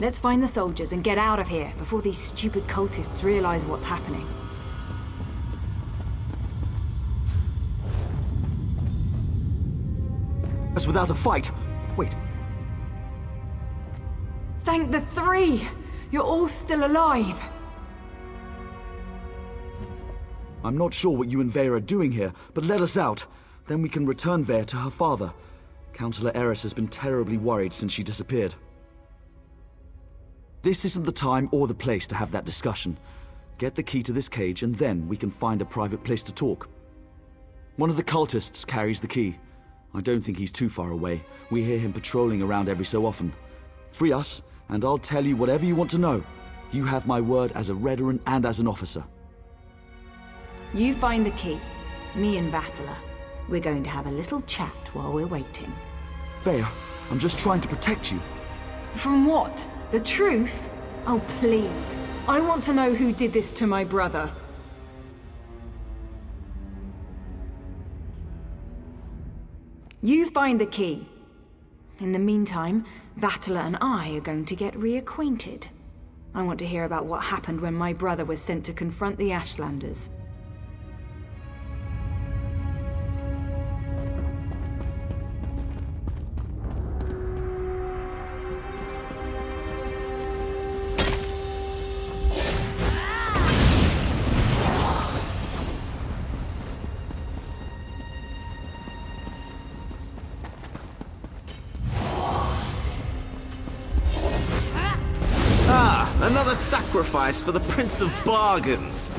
Let's find the soldiers and get out of here before these stupid cultists realize what's happening. As without a fight. Wait. Thank the three! You're all still alive! I'm not sure what you and Vare are doing here, but let us out. Then we can return Vare to her father. Councillor Eris has been terribly worried since she disappeared. This isn't the time or the place to have that discussion. Get the key to this cage and then we can find a private place to talk. One of the cultists carries the key. I don't think he's too far away. We hear him patrolling around every so often. Free us, and I'll tell you whatever you want to know. You have my word as a Redoran and as an officer. You find the key. Me and Vatala. We're going to have a little chat while we're waiting. Vare, I'm just trying to protect you. From what? The truth? Oh, please. I want to know who did this to my brother. You find the key. In the meantime, Vatala and I are going to get reacquainted. I want to hear about what happened when my brother was sent to confront the Ashlanders. Another sacrifice for the Prince of Bargains.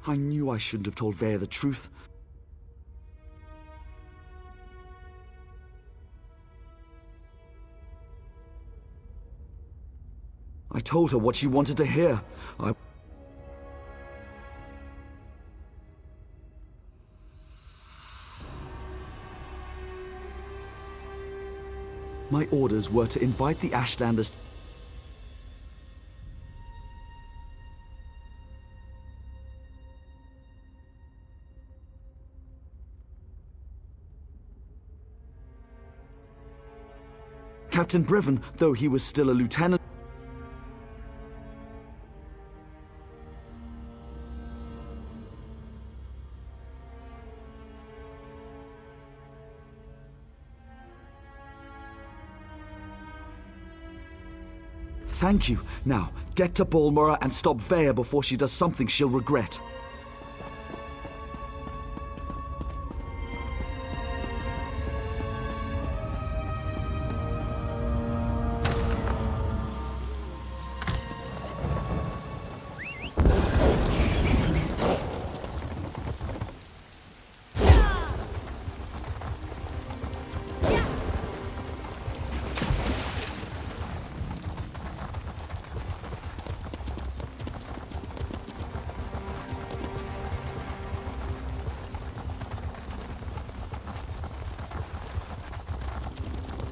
I knew I shouldn't have told Vare the truth. I told her what she wanted to hear. My orders were to invite the Ashlanders. Captain Brevin, though he was still a lieutenant. Thank you. Now, get to Balmora and stop Vare before she does something she'll regret.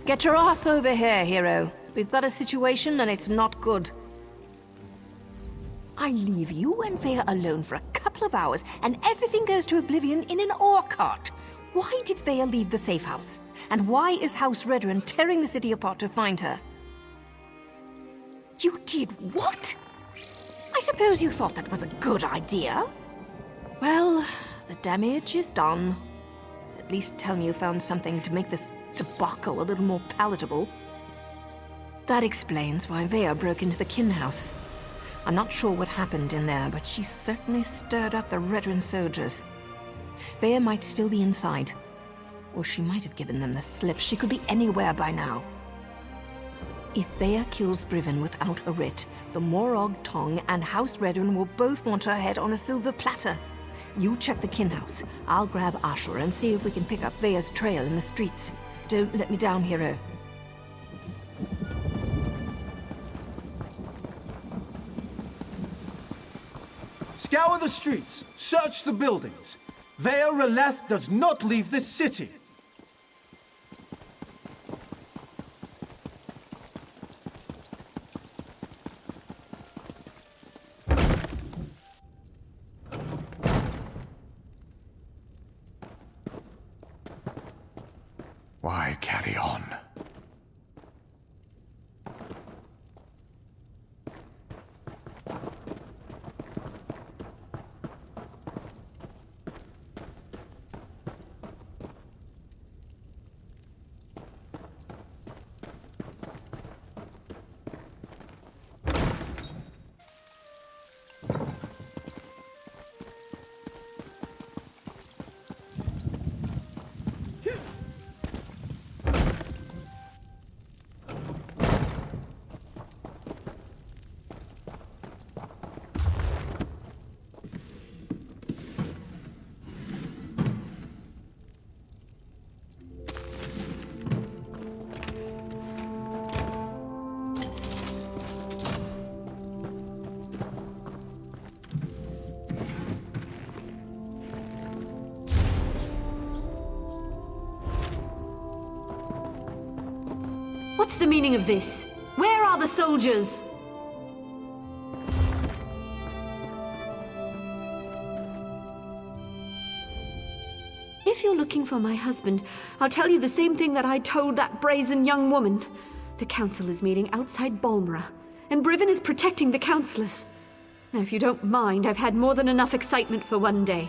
Get your ass over here, hero. We've got a situation and it's not good. I leave you and Vare alone for a couple of hours and everything goes to oblivion in an ore cart. Why did Vare leave the safe house? And why is House Redoran tearing the city apart to find her? You did what? I suppose you thought that was a good idea? Well, the damage is done. At least tell me you found something to make this debacle a little more palatable. That explains why Vare broke into the kin house. I'm not sure what happened in there, but she certainly stirred up the Redoran soldiers. Vare might still be inside. Or she might have given them the slip. She could be anywhere by now. If Vare kills Brivin without a writ, the Morog Tong and House Redoran will both want her head on a silver platter. You check the kin house. I'll grab Ashur and see if we can pick up Vare's trail in the streets. Don't let me down, hero. Scour the streets, search the buildings. Vvardenfell does not leave this city. Why carry on? What's the meaning of this? Where are the soldiers? If you're looking for my husband, I'll tell you the same thing that I told that brazen young woman. The council is meeting outside Balmora, and Brivin is protecting the councillors. Now, if you don't mind, I've had more than enough excitement for one day.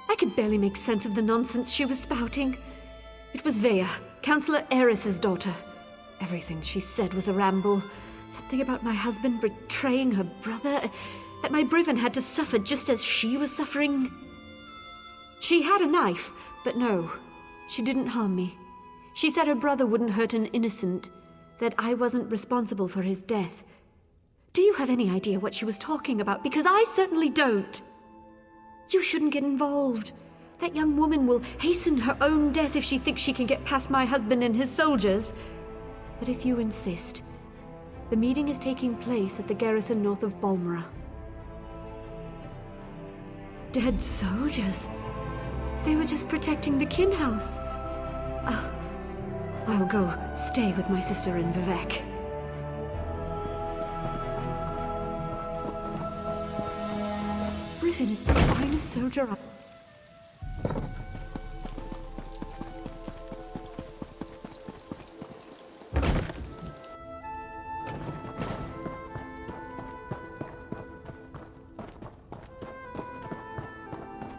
I could barely make sense of the nonsense she was spouting. It was Vea, Councillor Eris's daughter. Everything she said was a ramble. Something about my husband betraying her brother, that my Brivin had to suffer just as she was suffering. She had a knife, but no, she didn't harm me. She said her brother wouldn't hurt an innocent, that I wasn't responsible for his death. Do you have any idea what she was talking about? Because I certainly don't. You shouldn't get involved. That young woman will hasten her own death if she thinks she can get past my husband and his soldiers. But if you insist, the meeting is taking place at the garrison north of Balmora. Dead soldiers? They were just protecting the kin house. I'll go stay with my sister in Vivek. Brivin is the finest soldier I...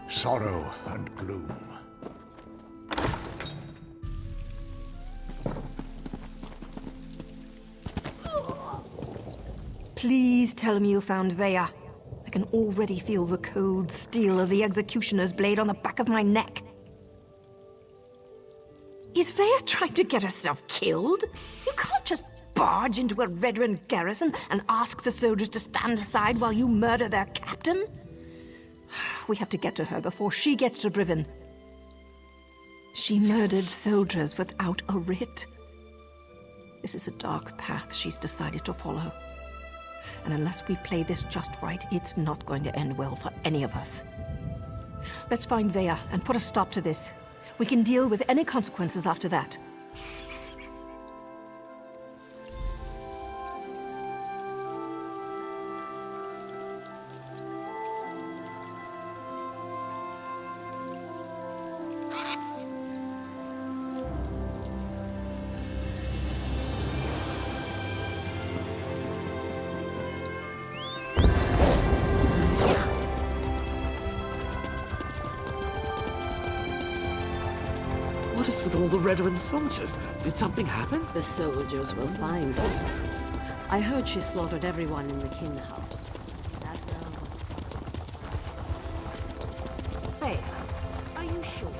Sorrow and gloom. Please tell me you found Vea. I can already feel the cold steel of the executioner's blade on the back of my neck. Is Vea trying to get herself killed? You can't just barge into a Redrun garrison and ask the soldiers to stand aside while you murder their captain. We have to get to her before she gets to Brivin. She murdered soldiers without a writ. This is a dark path she's decided to follow. And unless we play this just right, it's not going to end well for any of us. Let's find Vea and put a stop to this. We can deal with any consequences after that. What is with all the Redrun soldiers? Did something happen? The soldiers will find us. I heard she slaughtered everyone in the kin house. That girl was... Vea, are you sure?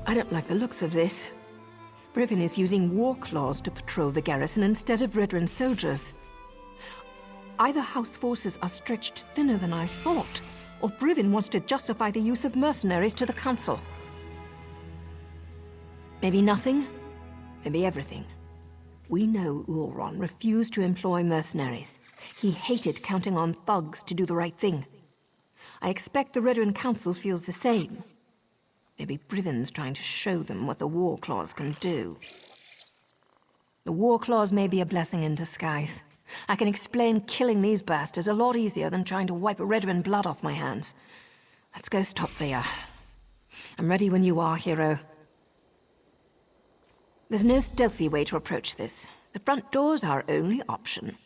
I don't like the looks of this. Brivin is using war claws to patrol the garrison instead of Redrun soldiers. Either House forces are stretched thinner than I thought, or Brivin wants to justify the use of mercenaries to the Council. Maybe nothing, maybe everything. We know Ulron refused to employ mercenaries. He hated counting on thugs to do the right thing. I expect the Redoran Council feels the same. Maybe Brivin's trying to show them what the War Claws can do. The War Claws may be a blessing in disguise. I can explain killing these bastards a lot easier than trying to wipe Redoran blood off my hands. Let's go stop there. I'm ready when you are, hero. There's no stealthy way to approach this. The front door's our only option.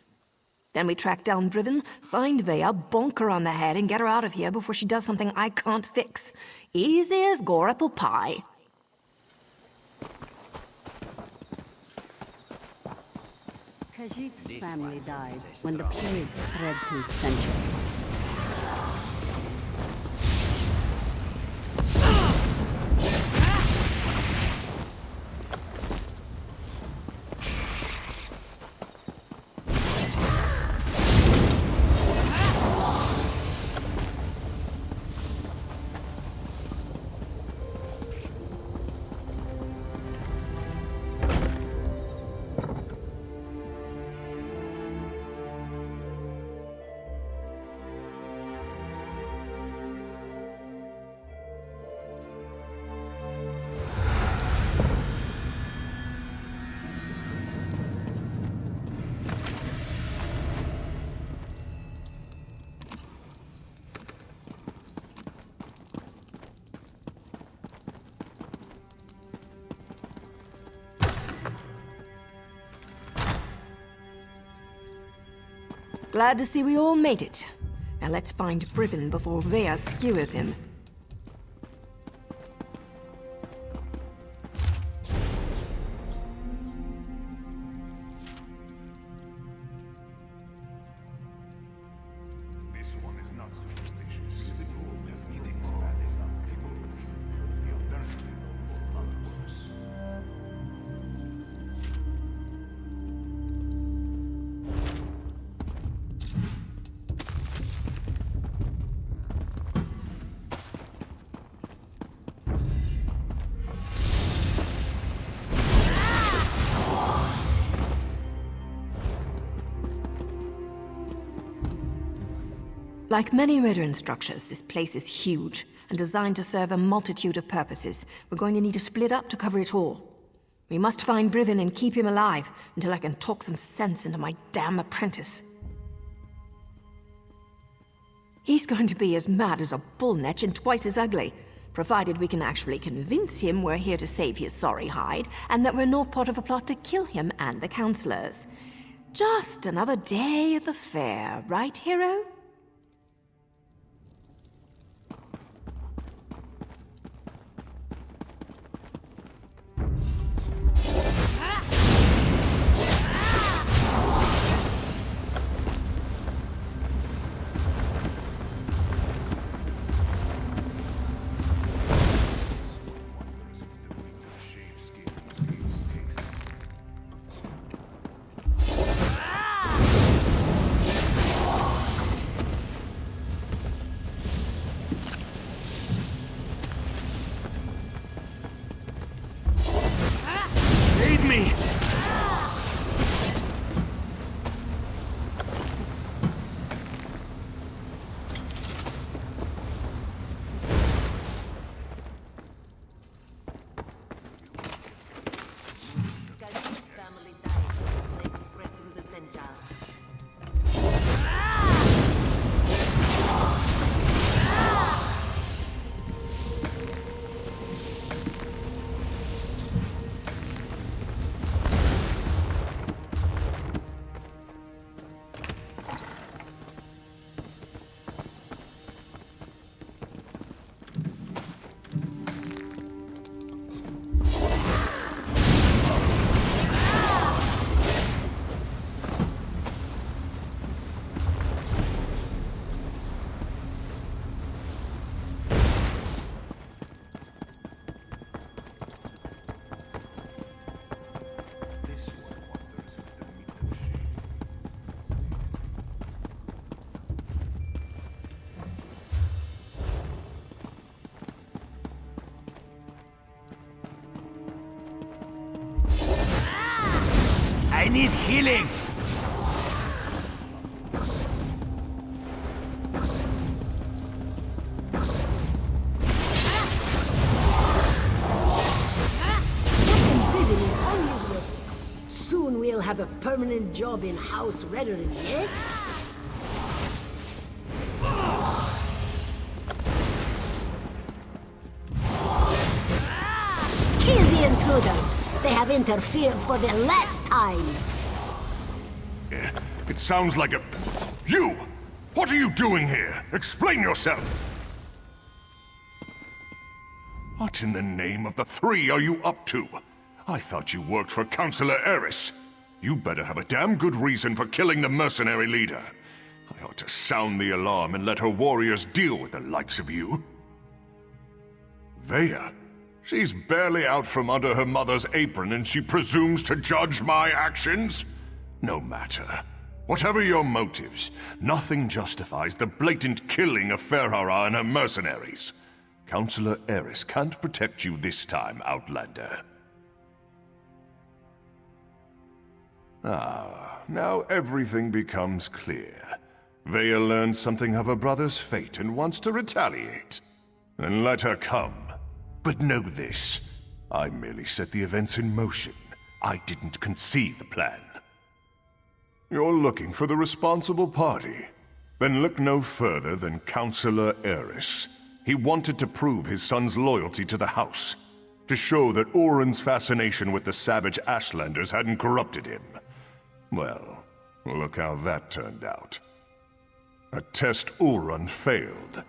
Then we track down Brivin, find Vea, bonk her on the head, and get her out of here before she does something I can't fix. Easy as gore apple pie. Khajiit's family died when the plague spread through centuries. Glad to see we all made it. Now let's find Brivin before Vea skewers him. This one is not superstitious. He thinks bad is not capable. The alternative is a lot worse. Like many Redoran structures, this place is huge and designed to serve a multitude of purposes. We're going to need to split up to cover it all. We must find Brivin and keep him alive until I can talk some sense into my damn apprentice. He's going to be as mad as a bullnetch and twice as ugly, provided we can actually convince him we're here to save his sorry hide and that we're not part of a plot to kill him and the counselors. Just another day at the fair, right, hero? I need healing! Captain is on his way. Soon we'll have a permanent job in House Redderin, yes? Kill the intruders! They have interfered for the last time! It sounds like a... You! What are you doing here? Explain yourself! What in the name of the three are you up to? I thought you worked for Councillor Eris. You better have a damn good reason for killing the mercenary leader. I ought to sound the alarm and let her warriors deal with the likes of you. Vaya? She's barely out from under her mother's apron and she presumes to judge my actions? No matter. Whatever your motives, nothing justifies the blatant killing of Ferhara and her mercenaries. Councillor Eris can't protect you this time, Outlander. Ah, now everything becomes clear. Vaya learned something of her brother's fate and wants to retaliate. Then let her come. But know this, I merely set the events in motion. I didn't conceive the plan. You're looking for the responsible party. Then look no further than Councillor Eris. He wanted to prove his son's loyalty to the House, to show that Oren's fascination with the savage Ashlanders hadn't corrupted him. Well, look how that turned out. A test Oren failed.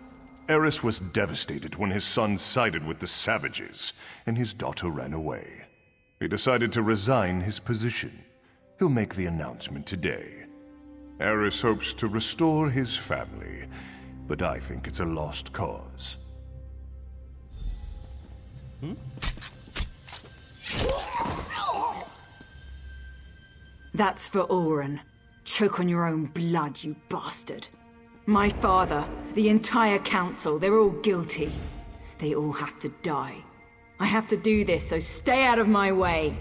Eris was devastated when his son sided with the savages, and his daughter ran away. He decided to resign his position. He'll make the announcement today. Eris hopes to restore his family, but I think it's a lost cause. That's for Oren. Choke on your own blood, you bastard. My father, the entire council, they're all guilty. They all have to die. I have to do this, so stay out of my way.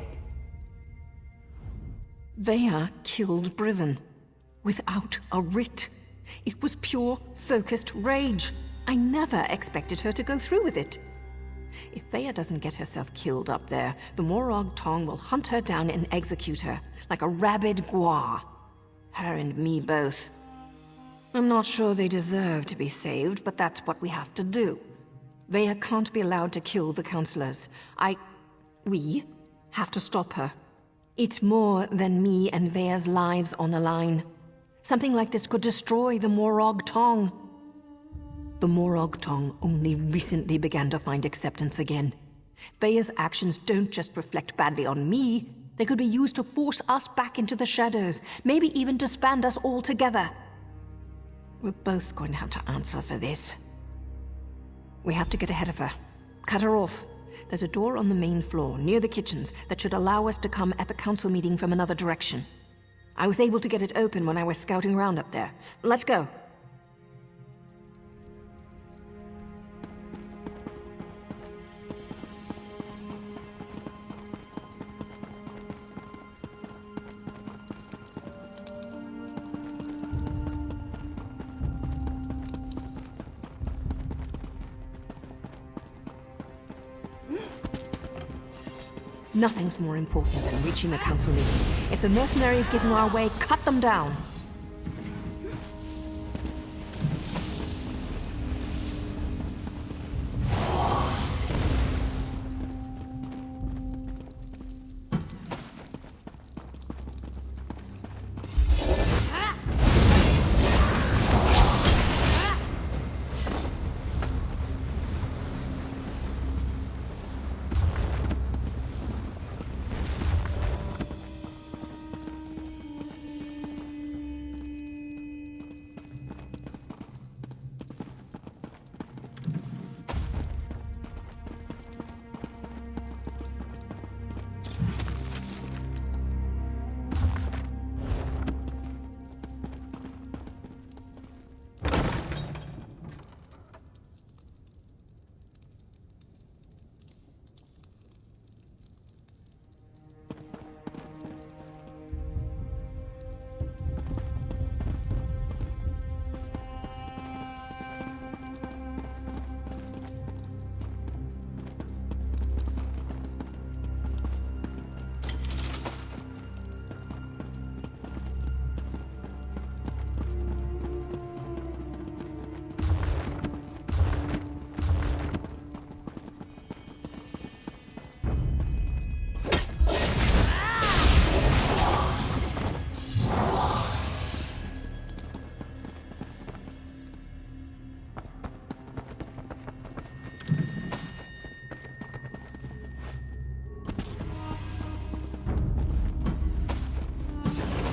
Vaya killed Briven. Without a writ. It was pure, focused rage. I never expected her to go through with it. If Vaya doesn't get herself killed up there, the Morag Tong will hunt her down and execute her, like a rabid gua. Her and me both. I'm not sure they deserve to be saved, but that's what we have to do. Vaya can't be allowed to kill the councillors. We have to stop her. It's more than me and Vaya's lives on the line. Something like this could destroy the Morag Tong. The Morag Tong only recently began to find acceptance again. Vaya's actions don't just reflect badly on me. They could be used to force us back into the shadows, maybe even disband us all together. We're both going to have to answer for this. We have to get ahead of her. Cut her off. There's a door on the main floor, near the kitchens, that should allow us to come at the council meeting from another direction. I was able to get it open when I was scouting around up there. Let's go. Nothing's more important than reaching the council meeting. If the mercenaries get in our way, cut them down.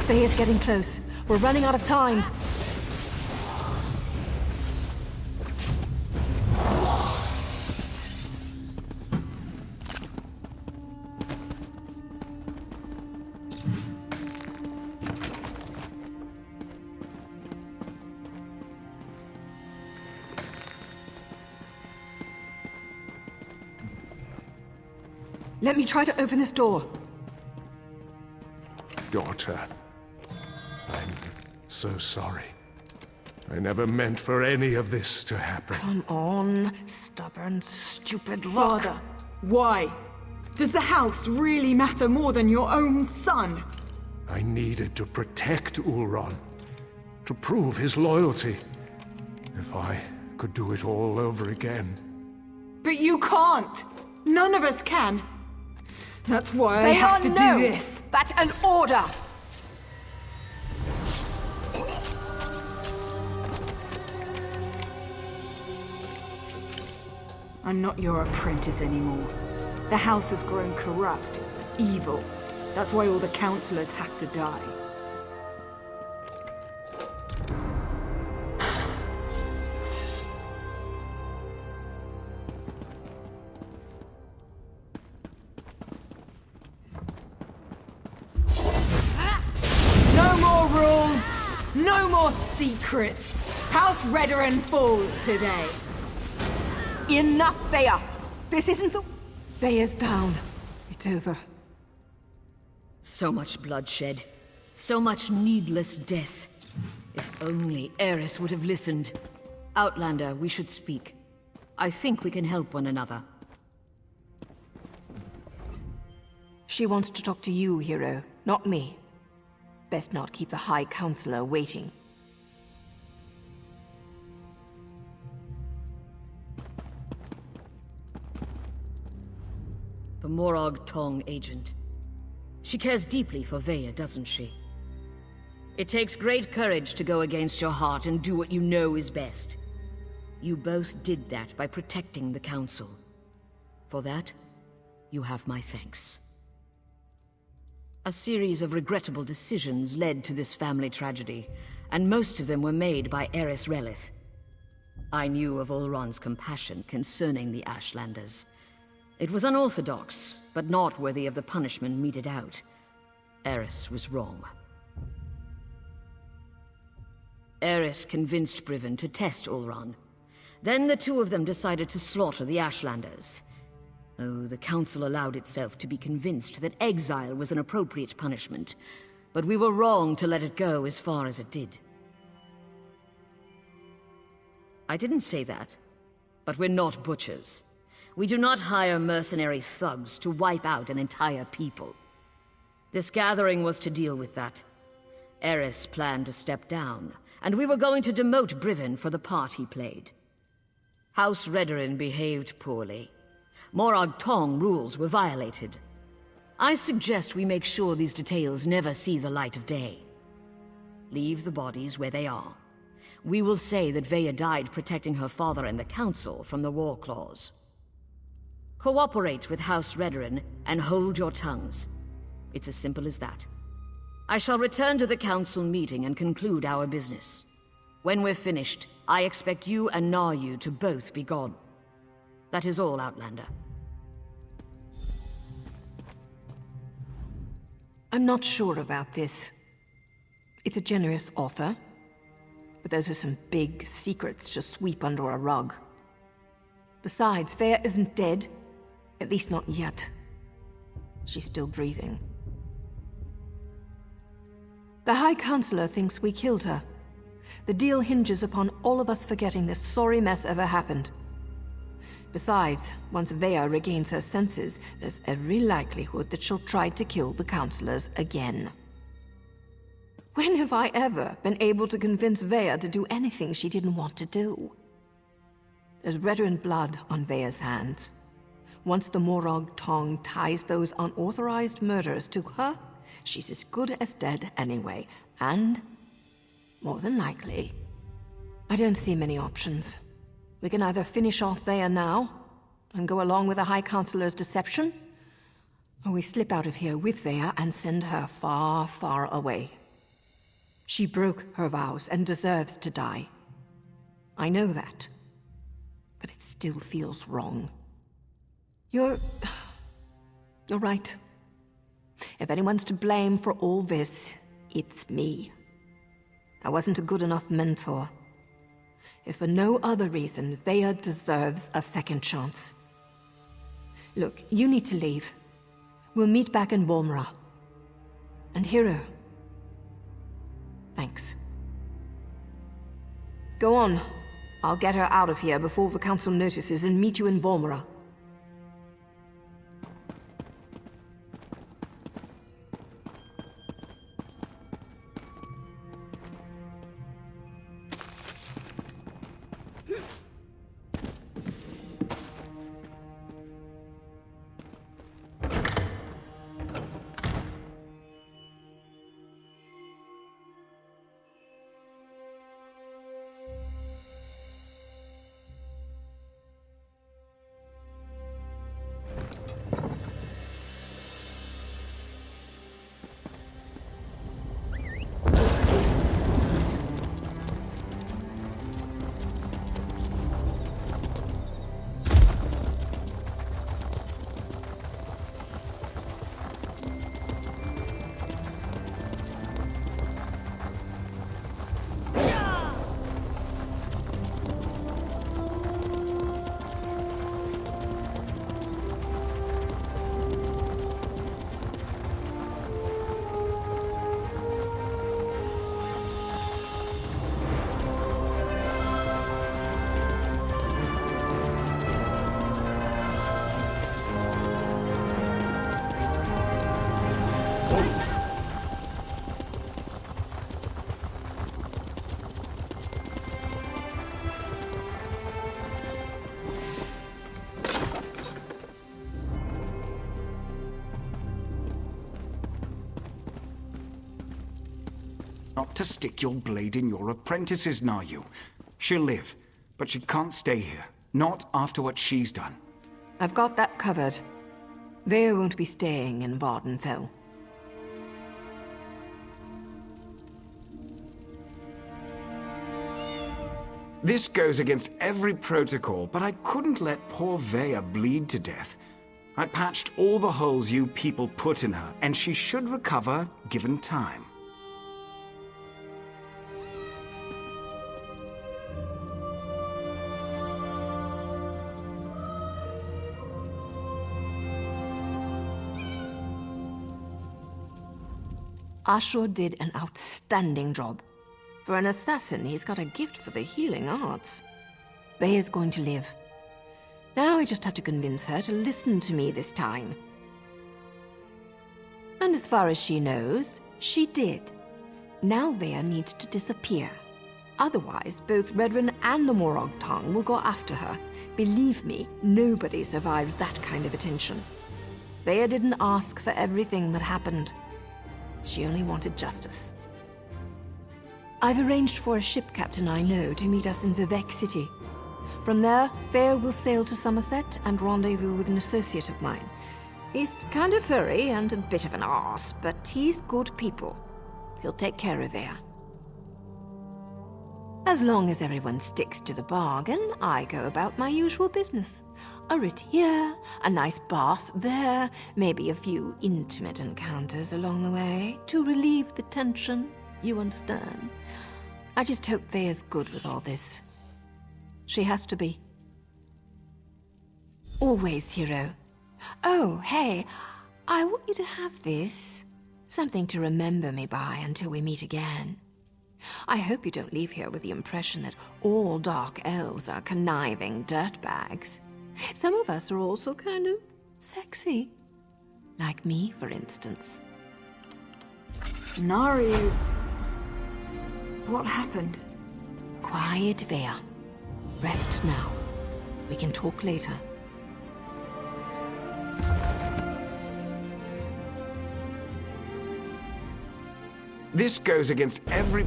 Veya's getting close. We're running out of time. Let me try to open this door. Daughter, I'm so sorry. I never meant for any of this to happen. Come on, stubborn, stupid rock. Father, why? Does the house really matter more than your own son? I needed to protect Ulron, to prove his loyalty. If I could do it all over again. But you can't! None of us can! That's why I have to do this! That's an order! I'm not your apprentice anymore. The house has grown corrupt, evil. That's why all the councillors have to die. No more rules! No more secrets! House Redoran falls today! Enough, Veya! This isn't the... Veya's down. It's over. So much bloodshed. So much needless death. If only Eris would have listened. Outlander, we should speak. I think we can help one another. She wants to talk to you, hero, not me. Best not keep the High Counselor waiting. The Morag Tong agent. She cares deeply for Veya, doesn't she? It takes great courage to go against your heart and do what you know is best. You both did that by protecting the Council. For that, you have my thanks. A series of regrettable decisions led to this family tragedy, and most of them were made by Eris Relith. I knew of Ulron's compassion concerning the Ashlanders. It was unorthodox, but not worthy of the punishment meted out. Eris was wrong. Eris convinced Brivin to test Ulron. Then the two of them decided to slaughter the Ashlanders. Oh, the Council allowed itself to be convinced that exile was an appropriate punishment, but we were wrong to let it go as far as it did. I didn't say that, but we're not butchers. We do not hire mercenary thugs to wipe out an entire people. This gathering was to deal with that. Eris planned to step down, and we were going to demote Brivin for the part he played. House Redoran behaved poorly. Morag Tong rules were violated. I suggest we make sure these details never see the light of day. Leave the bodies where they are. We will say that Veya died protecting her father and the Council from the War Claws. Cooperate with House Redoran and hold your tongues. It's as simple as that. I shall return to the Council meeting and conclude our business. When we're finished, I expect you and Naryu to both be gone. That is all, Outlander. I'm not sure about this. It's a generous offer, but those are some big secrets to sweep under a rug. Besides, Veya isn't dead. At least not yet. She's still breathing. The High Counselor thinks we killed her. The deal hinges upon all of us forgetting this sorry mess ever happened. Besides, once Veya regains her senses, there's every likelihood that she'll try to kill the Counselors again. When have I ever been able to convince Veya to do anything she didn't want to do? There's Redoran blood on Veya's hands. Once the Morag Tong ties those unauthorized murders to her, she's as good as dead anyway, and more than likely, I don't see many options. We can either finish off Veya now, and go along with the High Counselor's deception, or we slip out of here with Veya and send her far, far away. She broke her vows and deserves to die. I know that. But it still feels wrong. You're right. If anyone's to blame for all this, it's me. I wasn't a good enough mentor. If for no other reason, Vaya deserves a second chance. Look, you need to leave. We'll meet back in Walmra. And Hero, thanks. Go on. I'll get her out of here before the council notices and meet you in Walmra. Not to stick your blade in your apprentice's, Nayu. She'll live, but she can't stay here. Not after what she's done. I've got that covered. Vaya won't be staying in Vvardenfell. This goes against every protocol, but I couldn't let poor Vaya bleed to death. I patched all the holes you people put in her, and she should recover, given time. Ashur did an outstanding job. For an assassin, he's got a gift for the healing arts. Vaya's going to live. Now I just have to convince her to listen to me this time. And as far as she knows, she did. Now Vaya needs to disappear. Otherwise, both Redrin and the Morag tongue will go after her. Believe me, nobody survives that kind of attention. Vaya didn't ask for everything that happened. She only wanted justice. I've arranged for a ship captain I know to meet us in Vivek City. From there, Vaya will sail to Somerset and rendezvous with an associate of mine. He's kind of furry and a bit of an arse, but he's good people. He'll take care of Vaya. As long as everyone sticks to the bargain, I go about my usual business. A writ here, a nice bath there, maybe a few intimate encounters along the way to relieve the tension, you understand? I just hope Vaya's good with all this. She has to be. Always, Hero. Oh, hey, I want you to have this. Something to remember me by until we meet again. I hope you don't leave here with the impression that all dark elves are conniving dirtbags. Some of us are also kind of sexy. Like me, for instance. Naru... What happened? Quiet, Vaya. Rest now. We can talk later. This goes against every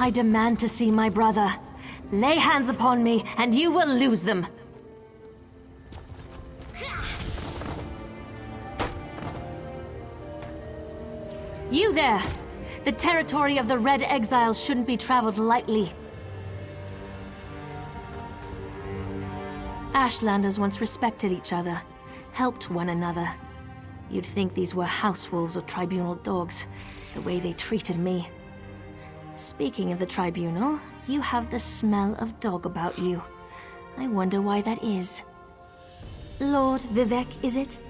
I demand to see my brother. Lay hands upon me, and you will lose them. You there! The territory of the Red Exiles shouldn't be traveled lightly. Ashlanders once respected each other, helped one another. You'd think these were house wolves or tribunal dogs, the way they treated me. Speaking of the tribunal, you have the smell of dog about you. I wonder why that is. Lord Vivek, is it?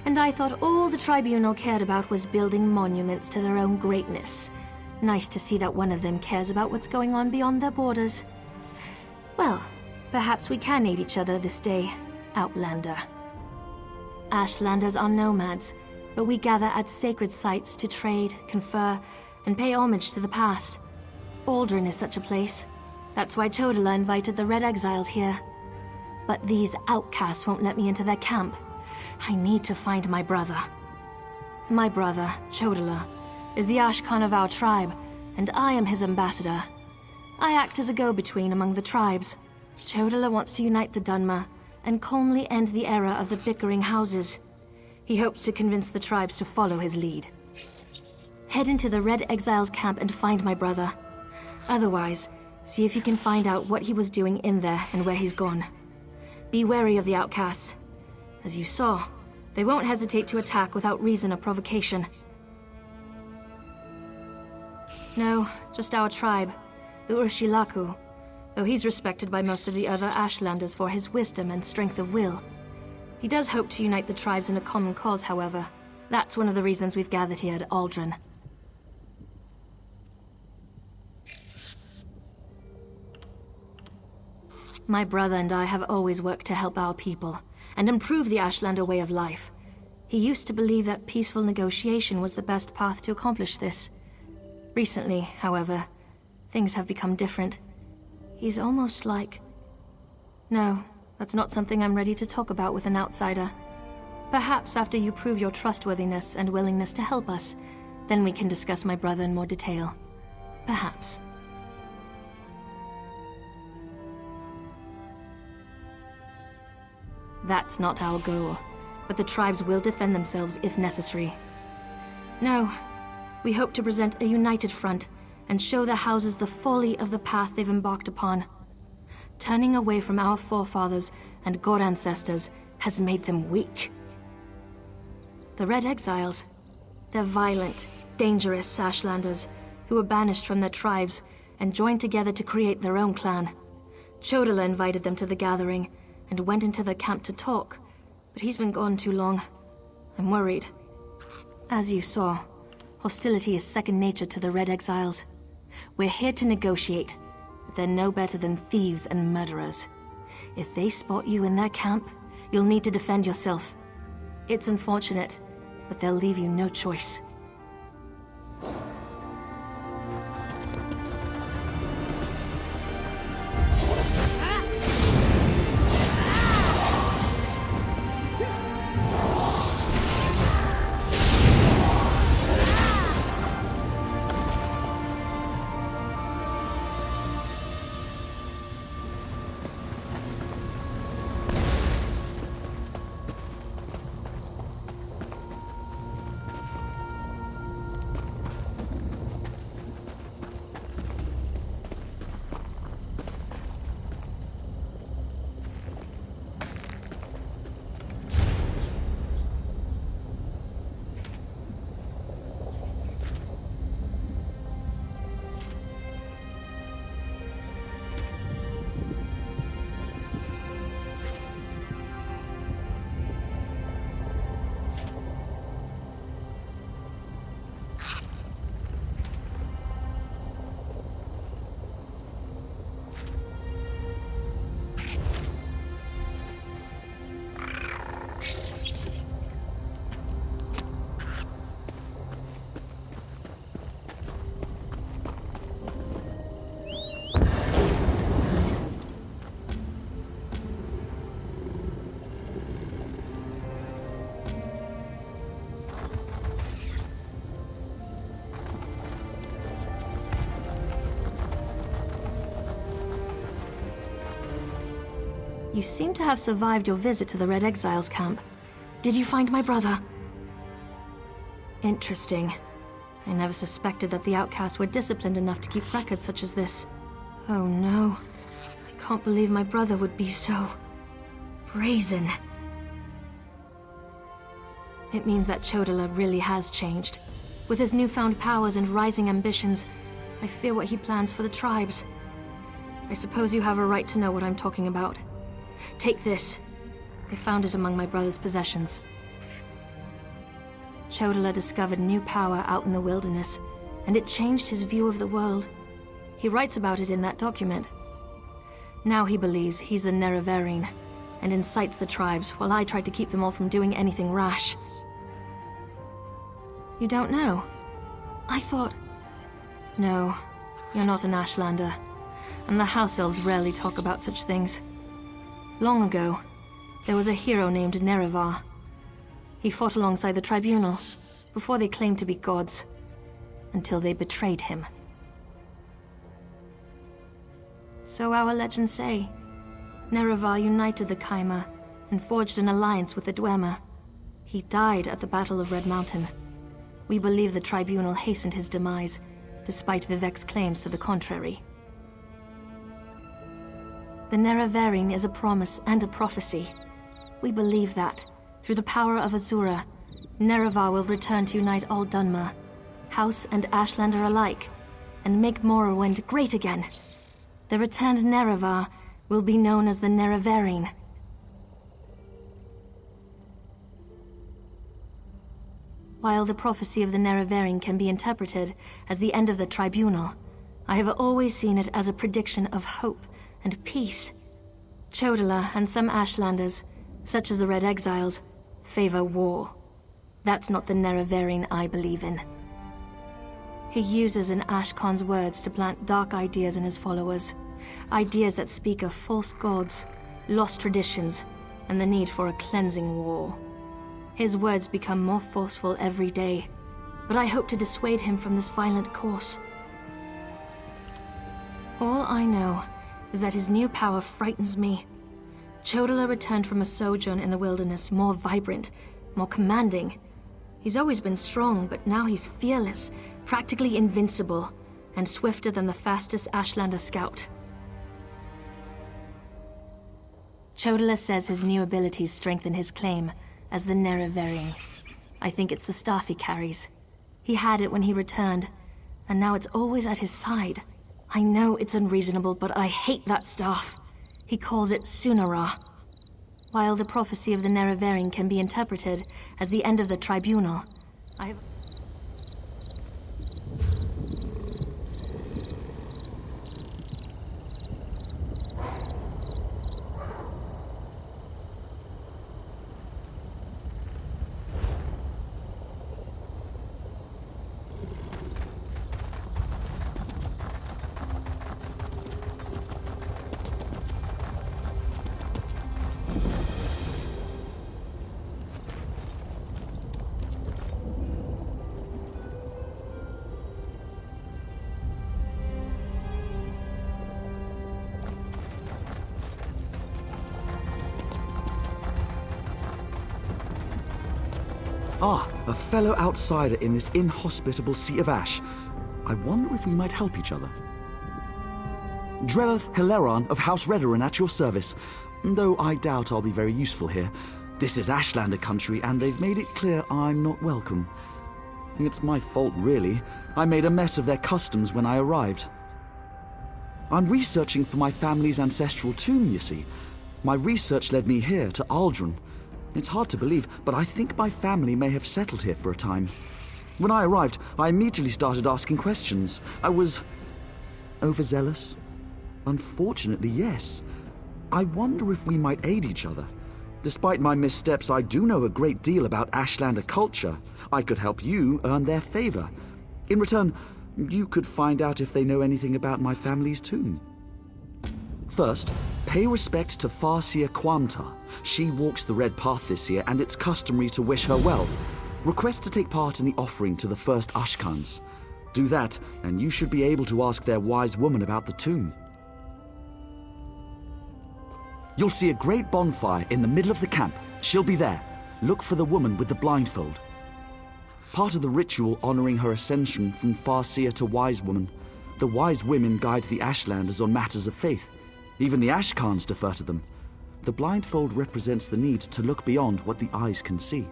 And I thought all the tribunal cared about was building monuments to their own greatness. Nice to see that one of them cares about what's going on beyond their borders. Well, perhaps we can aid each other this day, Outlander. Ashlanders are nomads, but we gather at sacred sites to trade, confer, and pay homage to the past. Aldrin is such a place. That's why Chodala invited the Red Exiles here. But these outcasts won't let me into their camp. I need to find my brother. My brother, Chodala, is the Ashkan of our tribe, and I am his ambassador. I act as a go-between among the tribes. Chodala wants to unite the Dunmer and calmly end the era of the bickering houses. He hopes to convince the tribes to follow his lead. Head into the Red Exiles camp and find my brother. Otherwise, see if you can find out what he was doing in there and where he's gone. Be wary of the outcasts. As you saw, they won't hesitate to attack without reason or provocation. No, just our tribe, the Urshilaku, though he's respected by most of the other Ashlanders for his wisdom and strength of will. He does hope to unite the tribes in a common cause, however. That's one of the reasons we've gathered here at Aldrin. My brother and I have always worked to help our people and improve the Ashlander way of life. He used to believe that peaceful negotiation was the best path to accomplish this. Recently, however, things have become different. He's almost like... No, that's not something I'm ready to talk about with an outsider. Perhaps after you prove your trustworthiness and willingness to help us, then we can discuss my brother in more detail. Perhaps. That's not our goal, but the tribes will defend themselves if necessary. No, we hope to present a united front and show the houses the folly of the path they've embarked upon. Turning away from our forefathers and god ancestors has made them weak. The Red Exiles, they're violent, dangerous Ashlanders who were banished from their tribes and joined together to create their own clan. Chodala invited them to the gathering and went into the camp to talk, but he's been gone too long. I'm worried. As you saw, hostility is second nature to the Red Exiles. We're here to negotiate, but they're no better than thieves and murderers. If they spot you in their camp, you'll need to defend yourself. It's unfortunate, but they'll leave you no choice. You seem to have survived your visit to the Red Exiles camp. Did you find my brother? Interesting. I never suspected that the outcasts were disciplined enough to keep records such as this. Oh no. I can't believe my brother would be so... brazen. It means that Chodala really has changed. With his newfound powers and rising ambitions, I fear what he plans for the tribes. I suppose you have a right to know what I'm talking about. Take this. I found it among my brother's possessions. Chodala discovered new power out in the wilderness, and it changed his view of the world. He writes about it in that document. Now he believes he's a Nerevarine, and incites the tribes while I try to keep them all from doing anything rash. You don't know? I thought... No, you're not an Ashlander, and the House Elves rarely talk about such things. Long ago, there was a hero named Nerevar. He fought alongside the Tribunal, before they claimed to be gods, until they betrayed him. So our legends say. Nerevar united the Kaima, and forged an alliance with the Dwemer. He died at the Battle of Red Mountain. We believe the Tribunal hastened his demise, despite Vivek's claims to the contrary. The Nerevarine is a promise and a prophecy. We believe that, through the power of Azura, Nerevar will return to unite all Dunmer, House and Ashlander alike, and make Morrowind great again. The returned Nerevar will be known as the Nerevarine. While the prophecy of the Nerevarine can be interpreted as the end of the Tribunal, I have always seen it as a prediction of hope and peace. Chodala and some Ashlanders, such as the Red Exiles, favor war. That's not the Nerevarine I believe in. He uses an Ashkon's words to plant dark ideas in his followers. Ideas that speak of false gods, lost traditions, and the need for a cleansing war. His words become more forceful every day, but I hope to dissuade him from this violent course. All I know is that his new power frightens me. Chodala returned from a sojourn in the wilderness more vibrant, more commanding. He's always been strong, but now he's fearless, practically invincible, and swifter than the fastest Ashlander scout. Chodala says his new abilities strengthen his claim as the Nerevarine. I think it's the staff he carries. He had it when he returned, and now it's always at his side. I know it's unreasonable, but I hate that staff. He calls it Sunara. While the prophecy of the Nerevarine can be interpreted as the end of the Tribunal, I have... Ah, a fellow outsider in this inhospitable Sea of Ash. I wonder if we might help each other. Drellith Hilaran of House Redoran at your service, though I doubt I'll be very useful here. This is Ashlander country, and they've made it clear I'm not welcome. It's my fault, really. I made a mess of their customs when I arrived. I'm researching for my family's ancestral tomb, you see. My research led me here, to Aldrin. It's hard to believe, but I think my family may have settled here for a time. When I arrived, I immediately started asking questions. I was... overzealous? Unfortunately, yes. I wonder if we might aid each other. Despite my missteps, I do know a great deal about Ashlander culture. I could help you earn their favor. In return, you could find out if they know anything about my family's tomb. First, pay respect to Farseer Quanta. She walks the Red Path this year, and it's customary to wish her well. Request to take part in the offering to the first Ashkans. Do that, and you should be able to ask their wise woman about the tomb. You'll see a great bonfire in the middle of the camp. She'll be there. Look for the woman with the blindfold. Part of the ritual honoring her ascension from Farseer to Wise Woman, the Wise Women guide the Ashlanders on matters of faith. Even the Ashkans defer to them. The blindfold represents the need to look beyond what the eyes can see.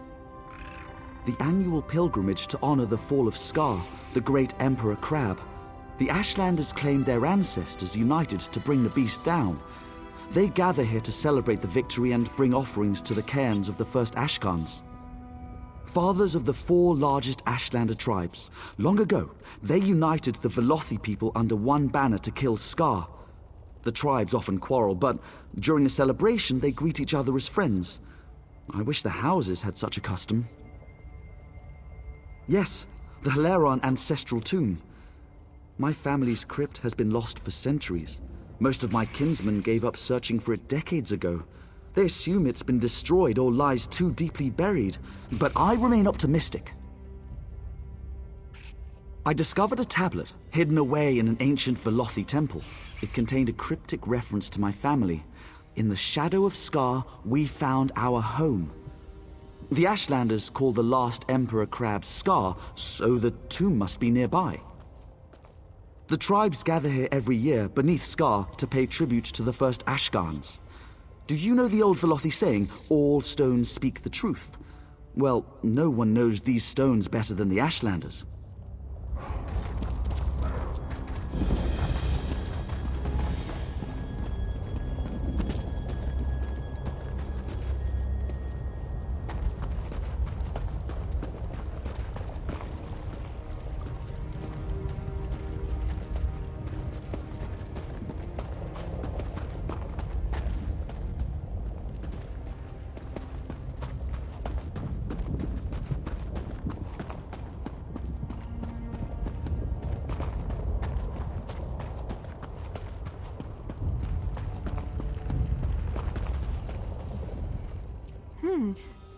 The annual pilgrimage to honor the fall of Scar, the great Emperor Crab. The Ashlanders claim their ancestors united to bring the beast down. They gather here to celebrate the victory and bring offerings to the cairns of the first Ashkans. Fathers of the 4 largest Ashlander tribes. Long ago, they united the Velothi people under one banner to kill Scar. The tribes often quarrel, but during a celebration they greet each other as friends. I wish the houses had such a custom. Yes, the Hilaron ancestral tomb. My family's crypt has been lost for centuries. Most of my kinsmen gave up searching for it decades ago. They assume it's been destroyed or lies too deeply buried, but I remain optimistic. I discovered a tablet hidden away in an ancient Velothi temple. It contained a cryptic reference to my family. In the shadow of Scar, we found our home. The Ashlanders call the last Emperor Crab Scar, so the tomb must be nearby. The tribes gather here every year beneath Scar to pay tribute to the first Ashkans. Do you know the old Velothi saying, all stones speak the truth? Well, no one knows these stones better than the Ashlanders.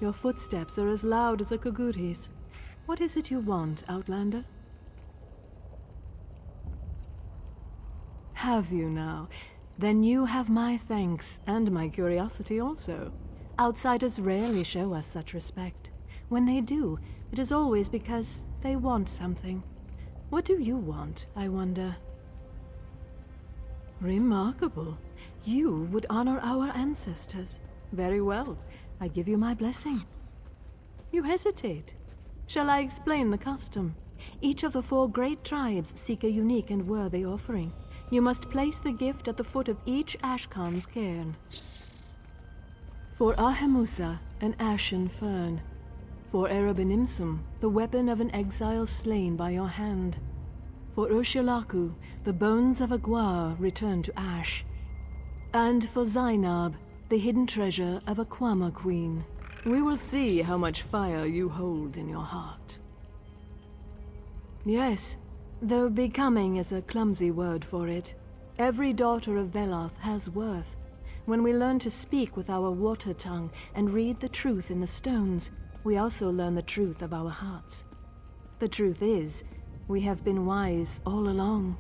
Your footsteps are as loud as a Kaguri's. What is it you want, Outlander? Have you now? Then you have my thanks, and my curiosity also. Outsiders rarely show us such respect. When they do, it is always because they want something. What do you want, I wonder? Remarkable. You would honor our ancestors. Very well. I give you my blessing. You hesitate. Shall I explain the custom? Each of the 4 great tribes seek a unique and worthy offering. You must place the gift at the foot of each Ashkan's cairn. For Ahemusa, an ashen fern. For Erebenimsum, the weapon of an exile slain by your hand. For Urshilaku, the bones of a Gwar returned to ash. And for Zainab, the hidden treasure of a Kwama queen. We will see how much fire you hold in your heart. Yes, though becoming is a clumsy word for it. Every daughter of Veloth has worth. When we learn to speak with our water tongue and read the truth in the stones, we also learn the truth of our hearts. The truth is, we have been wise all along.